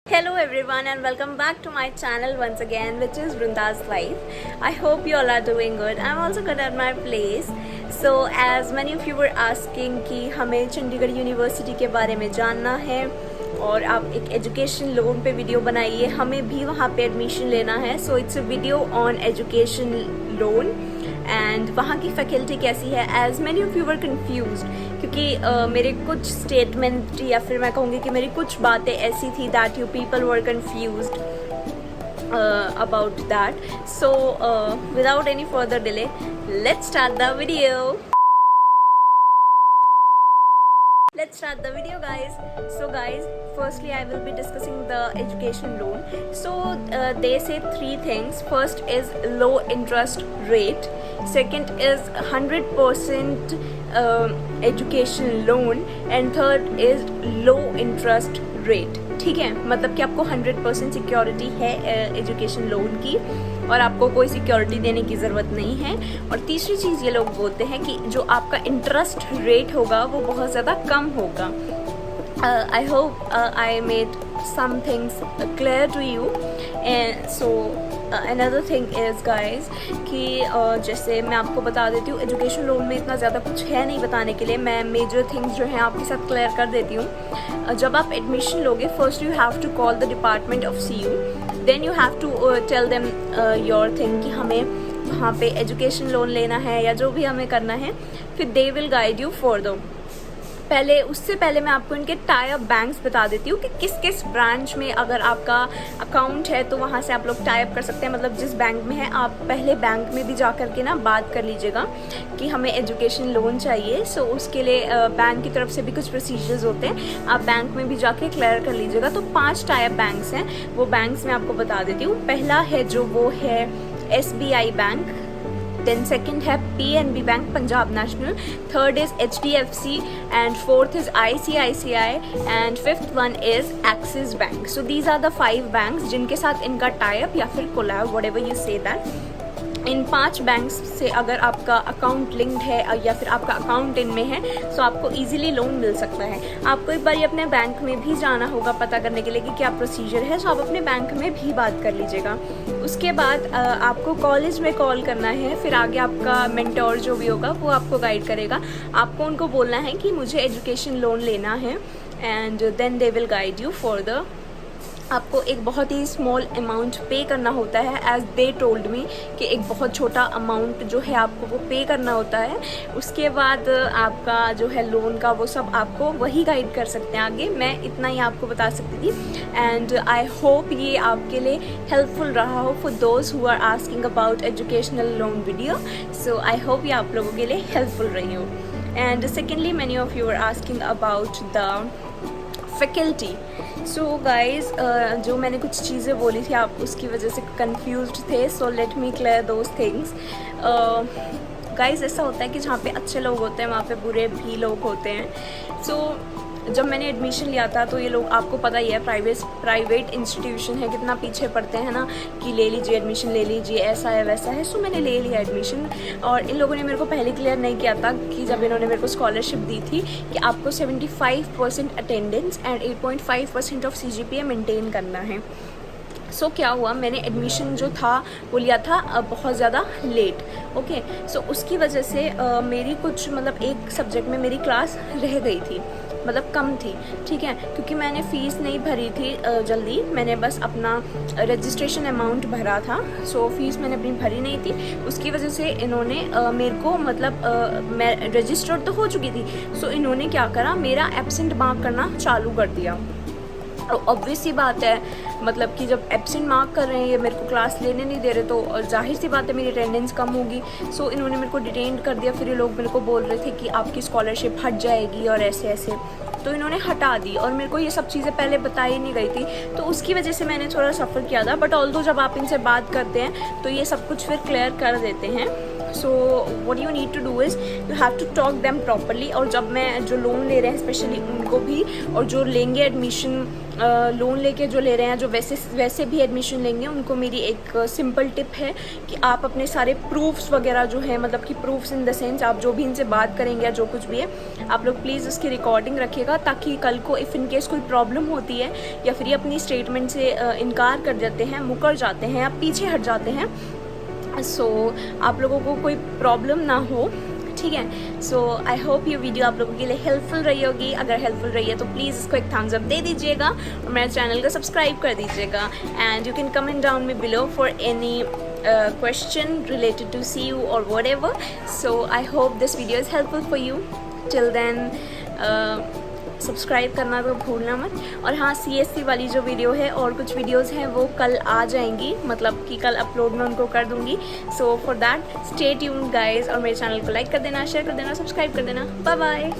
Hello everyone and welcome back to my channel once again, which is Vrinda's Life. I hope you all are doing good. I'm also good at my place. So as many of you were asking कि हमें Chandigarh university के बारे में जानना है और आप एक एजुकेशन लोन पे वीडियो बनाइए, हमें भी वहाँ पे एडमिशन लेना है. So it's a video on education loan and वहाँ की फैकल्टी कैसी है. As many of you were confused क्योंकि मेरे कुछ स्टेटमेंट या फिर मैं कहूँगी कि मेरी कुछ बातें ऐसी थी that you people were confused about that. So without any further delay, let's start the video. Let's start the video, guys. So guys, firstly I will be discussing the education loan. So they say three things. First is low interest rate, second is 100% education loan, and third is low interest rate. ठीक है, मतलब कि आपको 100% security है education loan की और आपको कोई सिक्योरिटी देने की ज़रूरत नहीं है. और तीसरी चीज़ ये लोग बोलते हैं कि जो आपका इंटरेस्ट रेट होगा वो बहुत ज़्यादा कम होगा. I hope I made some things clear to you. And so another thing is guys कि जैसे मैं आपको बता देती हूँ, एजुकेशन लोन में इतना ज़्यादा कुछ है नहीं बताने के लिए. मैं मेजर थिंग्स जो हैं आपके साथ क्लियर कर देती हूँ. जब आप एडमिशन लोगे, first you have to call the department of CU, then you have to tell them your thing कि हमें वहाँ पे एजुकेशन लोन लेना है या जो भी हमें करना है. फिर दे विल गाइड यू फॉर उससे पहले मैं आपको इनके टाई अप बैंक्स बता देती हूँ कि किस किस ब्रांच में अगर आपका अकाउंट है तो वहाँ से आप लोग टाई अप कर सकते हैं. मतलब जिस बैंक में है आप पहले बैंक में भी जा कर के ना बात कर लीजिएगा कि हमें एजुकेशन लोन चाहिए. सो उसके लिए बैंक की तरफ से भी कुछ प्रोसीजर्स होते हैं, आप बैंक में भी जाके क्लियर कर लीजिएगा. तो 5 टाई अप बैंक्स हैं, वो बैंक्स मैं आपको बता देती हूँ. पहला है जो वो है SBI बैंक, then second है PNB bank Punjab national, third is HDFC and fourth is ICICI and fifth one is Axis Bank. So these are the 5 banks जिनके साथ इनका टाई अप या फिर collab, whatever you say that. इन 5 banks से अगर आपका अकाउंट लिंक्ड है या फिर आपका अकाउंट इनमें है तो आपको इजीली लोन मिल सकता है. आपको एक बार अपने बैंक में भी जाना होगा पता करने के लिए कि क्या प्रोसीजर है. सो आप अपने बैंक में भी बात कर लीजिएगा. उसके बाद आपको कॉलेज में कॉल करना है, फिर आगे आपका मेंटोर जो भी होगा वो आपको गाइड करेगा. आपको उनको बोलना है कि मुझे एजुकेशन लोन लेना है and then they will guide you for the. आपको एक बहुत ही स्मॉल अमाउंट पे करना होता है, एज दे टोल्ड मी कि एक बहुत छोटा अमाउंट जो है आपको वो पे करना होता है. उसके बाद आपका जो है लोन का वो सब आपको वही गाइड कर सकते हैं आगे. मैं इतना ही आपको बता सकती थी एंड आई होप ये आपके लिए हेल्पफुल रहा हो for those who are asking about educational loan video. So I hope ये आप लोगों के लिए हेल्पफुल रही हो. And secondly many of you are asking about the faculty. So guys जो मैंने कुछ चीज़ें बोली थी आप उसकी वजह से कंफ्यूज्ड थे. So let me clear those things. Guys ऐसा होता है कि जहाँ पे अच्छे लोग होते हैं वहाँ पे बुरे भी लोग होते हैं. सो जब मैंने एडमिशन लिया था तो ये लोग, आपको पता ही है प्राइवेट इंस्टीट्यूशन है कितना पीछे पड़ते हैं ना कि ले लीजिए एडमिशन, ले लीजिए, ऐसा है वैसा है. सो मैंने ले लिया एडमिशन. और इन लोगों ने मेरे को पहले क्लियर नहीं किया था कि जब इन्होंने मेरे को स्कॉलरशिप दी थी कि आपको 75% attendance and 8.5% of CGPA maintain करना है. सो क्या हुआ, मैंने एडमिशन जो था वो लिया था बहुत ज़्यादा लेट. ओके, सो उसकी वजह से मेरी कुछ मतलब एक सब्जेक्ट में मेरी क्लास रह गई थी, मतलब कम थी. ठीक है, क्योंकि मैंने फ़ीस नहीं भरी थी जल्दी, मैंने बस अपना रजिस्ट्रेशन अमाउंट भरा था. सो फीस मैंने अपनी भरी नहीं थी, उसकी वजह से इन्होंने मेरे को मतलब मैं रजिस्टर्ड तो हो चुकी थी. सो इन्होंने क्या करा, मेरा एब्सेंट मार्क करना चालू कर दिया. ऑब्वियस सी बात है, मतलब कि जब एब्सेंट मार्क कर रहे हैं, ये मेरे को क्लास लेने नहीं दे रहे तो जाहिर सी बात है मेरी अटेंडेंस कम होगी. सो इन्होंने मेरे को डिटेन कर दिया. फिर ये लोग मेरे को बोल रहे थे कि आपकी स्कॉलरशिप हट जाएगी और ऐसे ऐसे. तो इन्होंने हटा दी और मेरे को ये सब चीज़ें पहले बताई नहीं गई थी, तो उसकी वजह से मैंने थोड़ा सफ़र किया था. बट ऑल्दो जब आप इनसे बात करते हैं तो ये सब कुछ फिर क्लियर कर देते हैं. So what you need to do is you have to talk them properly. और जब मैं जो लोन ले रहे हैं स्पेशली उनको भी, और जो लेंगे एडमिशन लोन लेके जो ले रहे हैं, जो वैसे भी एडमिशन लेंगे, उनको मेरी एक सिंपल टिप है कि आप अपने सारे प्रूफ्स वगैरह जो है, मतलब कि प्रूफ्स इन द सेंस आप जो भी इनसे बात करेंगे या जो कुछ भी है, आप लोग प्लीज़ उसकी रिकॉर्डिंग रखिएगा, ताकि कल को इफ़ इन केस कोई प्रॉब्लम होती है या फिर ये अपनी स्टेटमेंट से इनकार कर देते हैं, मुकर जाते हैं या पीछे हट जाते हैं, सो आप लोगों को कोई प्रॉब्लम ना हो, ठीक है। सो आई होप ये वीडियो आप लोगों के लिए हेल्पफुल रही होगी। अगर हेल्पफुल रही है तो प्लीज़ इसको एक थम्स अप दे दीजिएगा और मेरे चैनल को सब्सक्राइब कर दीजिएगा। And you can comment down me below for any question related to CU or whatever. So I hope this video is helpful for you. Till then subscribe करना तो भूलना मत। और हाँ, CSC वाली जो वीडियो है और कुछ वीडियोस हैं वो कल आ जाएंगी, मतलब कि कल अपलोड मैं उनको कर दूँगी। So for that stay tuned guys, और मेरे चैनल को लाइक कर देना, शेयर कर देना, सब्सक्राइब कर देना। Bye bye.